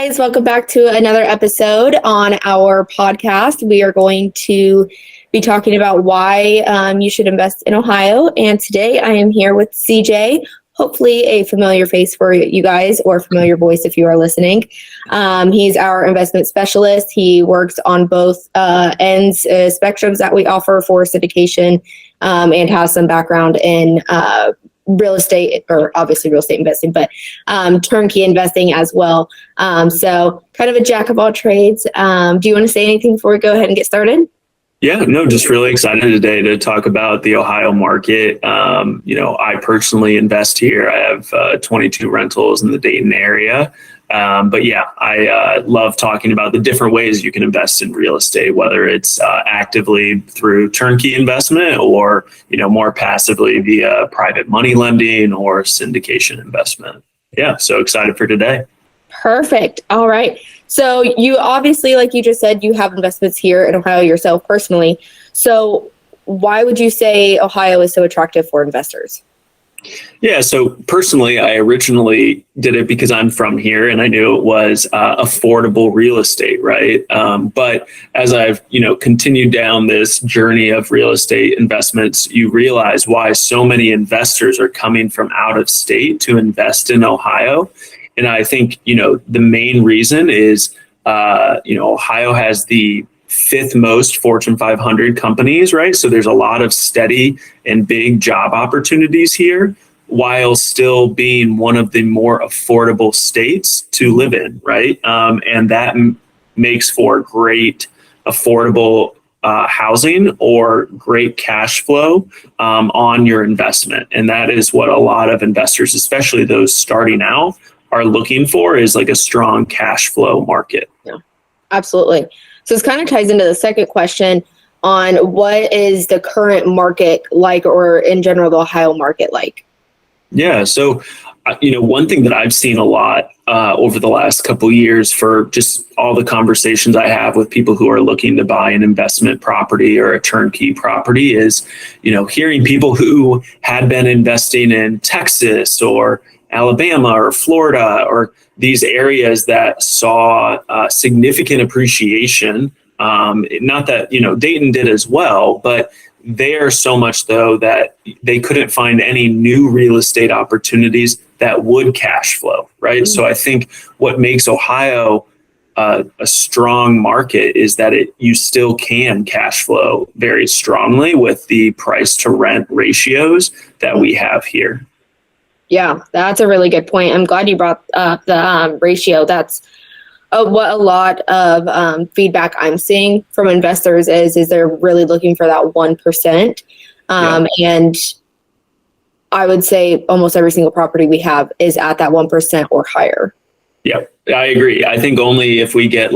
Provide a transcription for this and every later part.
guys, welcome back to another episode on our podcast. We are going to be talking about why you should invest in Ohio. And today I am here with CJ, hopefully a familiar face for you guys or familiar voice if you are listening. He's our investment specialist. He works on both ends, spectrums that we offer for syndication, and has some background in real estate, or obviously real estate investing, but turnkey investing as well. So kind of a jack of all trades. Do you want to say anything before we go ahead and get started? Yeah, no, just really excited today to talk about the Ohio market. I personally invest here. I have 22 rentals in the Dayton area. But yeah, I love talking about the different ways you can invest in real estate, whether it's actively through turnkey investment or, more passively via private money lending or syndication investment. Yeah, so excited for today. Perfect. All right. So you obviously, like you just said, you have investments here in Ohio yourself personally. So why would you say Ohio is so attractive for investors? Yeah, so personally, I originally did it because I'm from here and I knew it was affordable real estate, right? But as I've, continued down this journey of real estate investments, you realize why so many investors are coming from out of state to invest in Ohio. And I think, the main reason is, Ohio has the fifth most Fortune 500 companies, right? So there's a lot of steady and big job opportunities here, while still being one of the more affordable states to live in, right? And that makes for great affordable housing or great cash flow on your investment. And that is what a lot of investors, especially those starting out, are looking for, is like a strong cash flow market. Yeah, absolutely. So this kind of ties into the second question on what is the current market like, or in general, the Ohio market like? Yeah. So, one thing that I've seen a lot over the last couple of years for just all the conversations I have with people who are looking to buy an investment property or a turnkey property is, hearing people who had been investing in Texas or Alabama or Florida or these areas that saw significant appreciation. Not that, Dayton did as well, but they are so much though that they couldn't find any new real estate opportunities that would cash flow, right? Mm-hmm. So I think what makes Ohio a strong market is that you still can cash flow very strongly with the price to rent ratios that we have here. Yeah, that's a really good point. I'm glad you brought up the ratio. That's what a lot of feedback I'm seeing from investors is they're really looking for that 1%. And I would say almost every single property we have is at that 1% or higher. Yeah, I agree. I think only if we get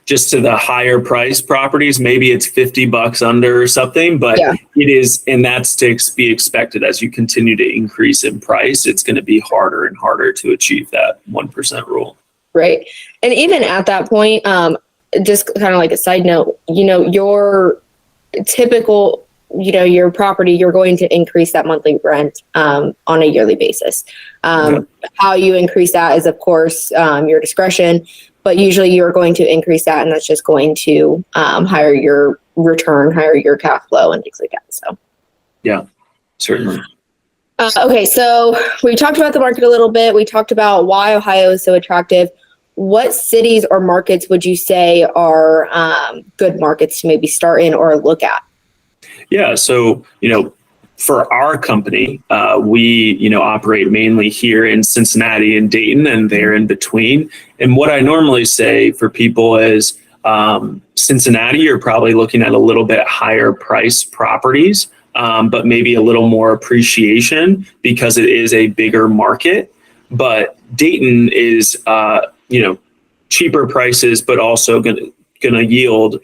just to the higher price properties, maybe it's $50 under or something, but it is, and that's to be expected as you continue to increase in price. It's going to be harder and harder to achieve that 1% rule. Right. And even at that point, just kind of like a side note, your typical, your property, you're going to increase that monthly rent on a yearly basis. How you increase that is, of course, your discretion, but usually you're going to increase that, and that's just going to higher your return, higher your cash flow, and things like that. So, yeah, certainly. Okay, so we talked about the market a little bit. We talked about why Ohio is so attractive. What cities or markets would you say are good markets to maybe start in or look at? Yeah, so, for our company, we, operate mainly here in Cincinnati and Dayton, and they're in between. And what I normally say for people is Cincinnati, you're probably looking at a little bit higher price properties, but maybe a little more appreciation because it is a bigger market. But Dayton is, cheaper prices, but also going to yield,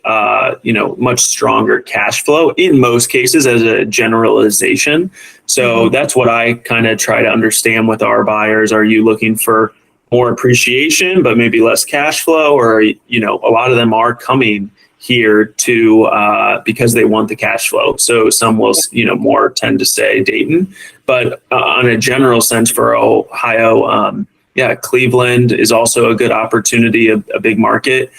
much stronger cash flow in most cases as a generalization. So that's what I kind of try to understand with our buyers. Are you looking for more appreciation, but maybe less cash flow? Or, a lot of them are coming here to because they want the cash flow. So some will, more tend to say Dayton, but on a general sense for Ohio, Yeah, Cleveland is also a good opportunity, a big market.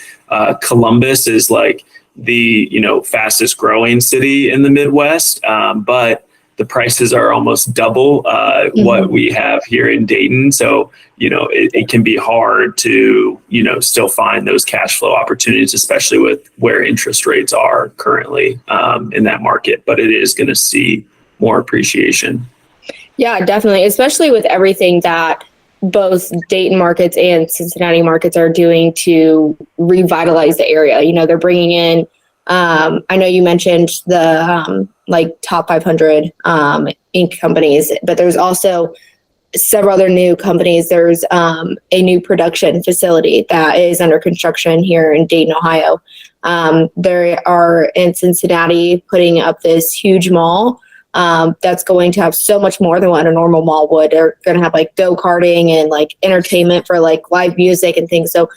Columbus is like the fastest growing city in the Midwest, but the prices are almost double what we have here in Dayton. So it can be hard to still find those cash flow opportunities, especially with where interest rates are currently in that market. But it is going to see more appreciation. Yeah, definitely, especially with everything that both Dayton markets and Cincinnati markets are doing to revitalize the area. They're bringing in, I know you mentioned the top 500 ink companies, but there's also several other new companies. There's a new production facility that is under construction here in Dayton, Ohio. They are in Cincinnati putting up this huge mall that's going to have so much more than what a normal mall would. They're going to have go-karting and entertainment for live music and things. So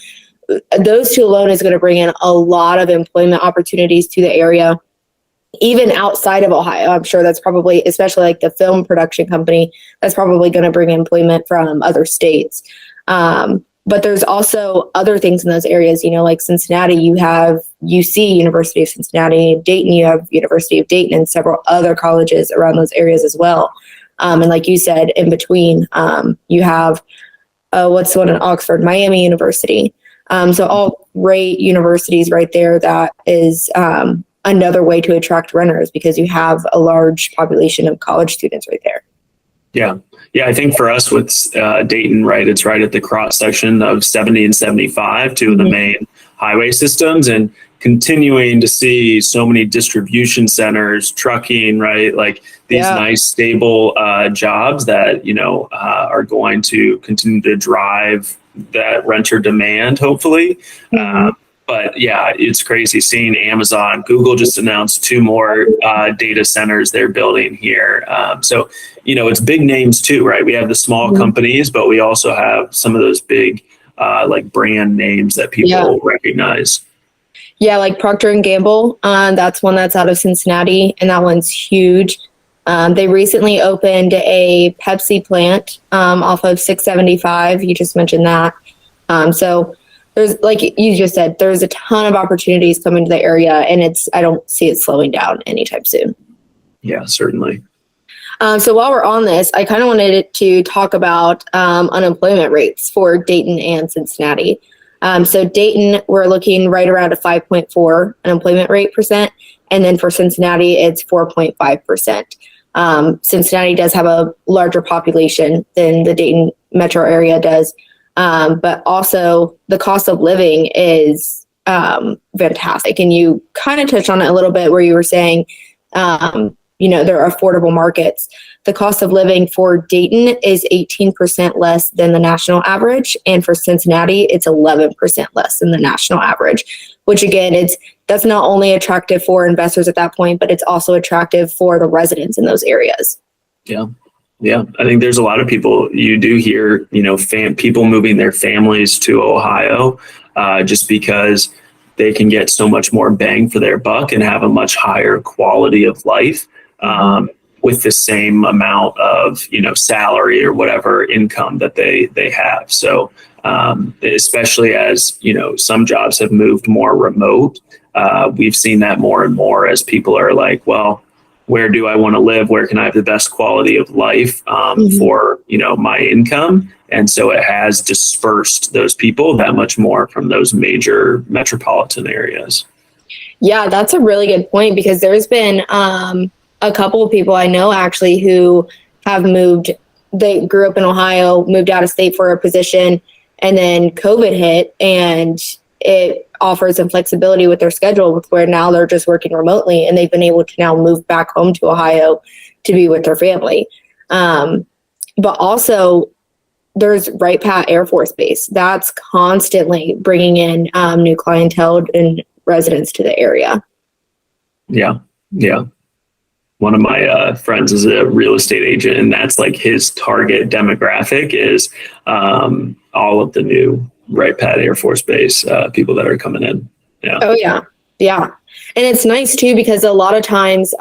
those two alone is going to bring in a lot of employment opportunities to the area, even outside of Ohio. I'm sure that's probably, especially the film production company, that's probably going to bring employment from other states. But there's also other things in those areas, like Cincinnati, you have UC, University of Cincinnati. Dayton, you have University of Dayton and several other colleges around those areas as well. And like you said, in between, you have, what's the one in Oxford, Miami University. So all great universities right there. That is another way to attract renters because you have a large population of college students right there. Yeah. I think for us with Dayton, right, it's right at the cross section of 70 and 75, two of the main highway systems, and continuing to see so many distribution centers, trucking, right, these nice stable jobs that are going to continue to drive that renter demand, hopefully. But yeah, it's crazy seeing Amazon. Google just announced 2 more data centers they're building here. So, it's big names too, right? We have the small companies, but we also have some of those big brand names that people recognize. Yeah, like Procter & Gamble. That's one that's out of Cincinnati, and that one's huge. They recently opened a Pepsi plant off of 675. You just mentioned that. So there's, like you just said, there's a ton of opportunities coming to the area, and I don't see it slowing down anytime soon. Yeah, certainly. So while we're on this, I kind of wanted to talk about unemployment rates for Dayton and Cincinnati. So Dayton, we're looking right around a 5.4 unemployment rate percent. And then for Cincinnati, it's 4.5%. Cincinnati does have a larger population than the Dayton metro area does. But also the cost of living is fantastic. And you kind of touched on it a little bit where you were saying, there are affordable markets. The cost of living for Dayton is 18% less than the national average. And for Cincinnati, it's 11% less than the national average, which again, that's not only attractive for investors at that point, but it's also attractive for the residents in those areas. Yeah. I think there's a lot of people, you do hear, people moving their families to Ohio just because they can get so much more bang for their buck and have a much higher quality of life with the same amount of, salary or whatever income that they have. So especially as, some jobs have moved more remote, we've seen that more and more as people are like, well, where do I want to live? Where can I have the best quality of life for, my income? And so it has dispersed those people that much more from those major metropolitan areas. Yeah, that's a really good point because there's been a couple of people I know actually who have moved. They grew up in Ohio, moved out of state for a position, and then COVID hit, and it offers some flexibility with their schedule with where now they're just working remotely, and they've been able to now move back home to Ohio to be with their family. But also there's Wright-Patt Air Force Base. That's constantly bringing in new clientele and residents to the area. Yeah. One of my friends is a real estate agent, and that's like his target demographic is all of the new Wright-Patt Air Force Base people that are coming in. Yeah. Oh, yeah. And it's nice, too, because a lot of times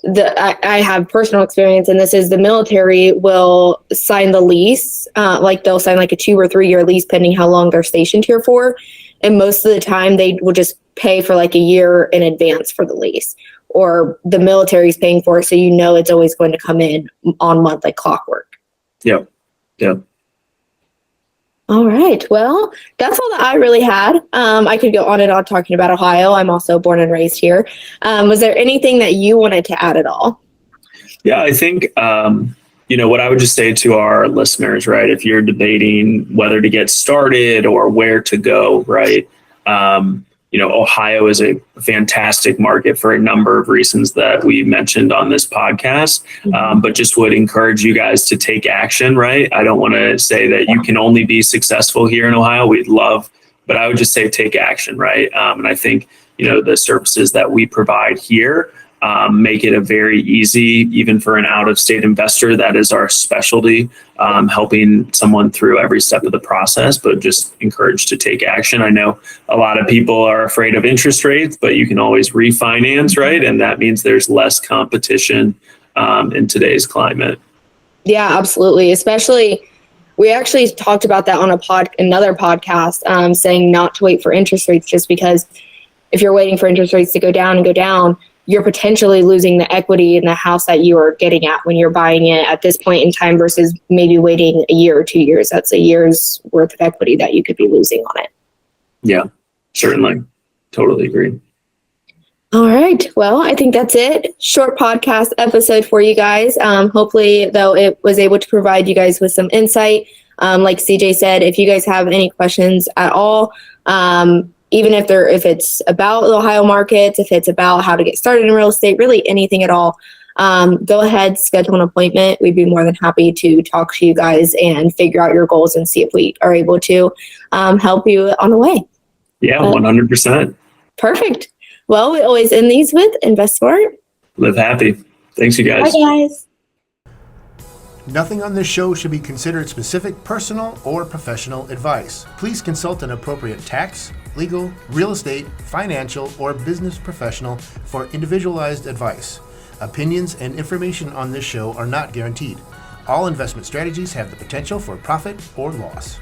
I have personal experience, and this is the military will sign the lease, like they'll sign like a 2 or 3 year lease pending how long they're stationed here for. And most of the time they will just pay for like a year in advance for the lease, or the military's paying for it. So, it's always going to come in on month like clockwork. Yep. Yep. All right. Well, that's all that I really had. I could go on and on talking about Ohio. I'm also born and raised here. Was there anything that you wanted to add at all? Yeah, I think, what I would just say to our listeners, right, if you're debating whether to get started or where to go, right, Ohio is a fantastic market for a number of reasons that we mentioned on this podcast, but just would encourage you guys to take action, right? I don't want to say that you can only be successful here in Ohio. We'd love, but I would just say take action, right? And I think, the services that we provide here make it a very easy, even for an out-of-state investor. That is our specialty, helping someone through every step of the process, but just encouraged to take action. I know a lot of people are afraid of interest rates, but you can always refinance, right? And that means there's less competition in today's climate. Yeah, absolutely. Especially, we actually talked about that on another podcast, saying not to wait for interest rates, just because if you're waiting for interest rates to go down, you're potentially losing the equity in the house that you are getting at when you're buying it at this point in time versus maybe waiting a year or 2 years. That's a year's worth of equity that you could be losing on it. Yeah, certainly. Totally agree. All right. Well, I think that's it. Short podcast episode for you guys. Hopefully, though, it was able to provide you guys with some insight. Like CJ said, if you guys have any questions at all, even if it's about the Ohio markets, if it's about how to get started in real estate, really anything at all, go ahead, schedule an appointment. We'd be more than happy to talk to you guys and figure out your goals and see if we are able to help you on the way. Yeah, 100%. Perfect. Well, we always end these with invest smart. Live happy. Thanks, you guys. Bye, guys. Nothing on this show should be considered specific personal or professional advice. Please consult an appropriate tax, legal, real estate, financial, or business professional for individualized advice. Opinions and information on this show are not guaranteed. All investment strategies have the potential for profit or loss.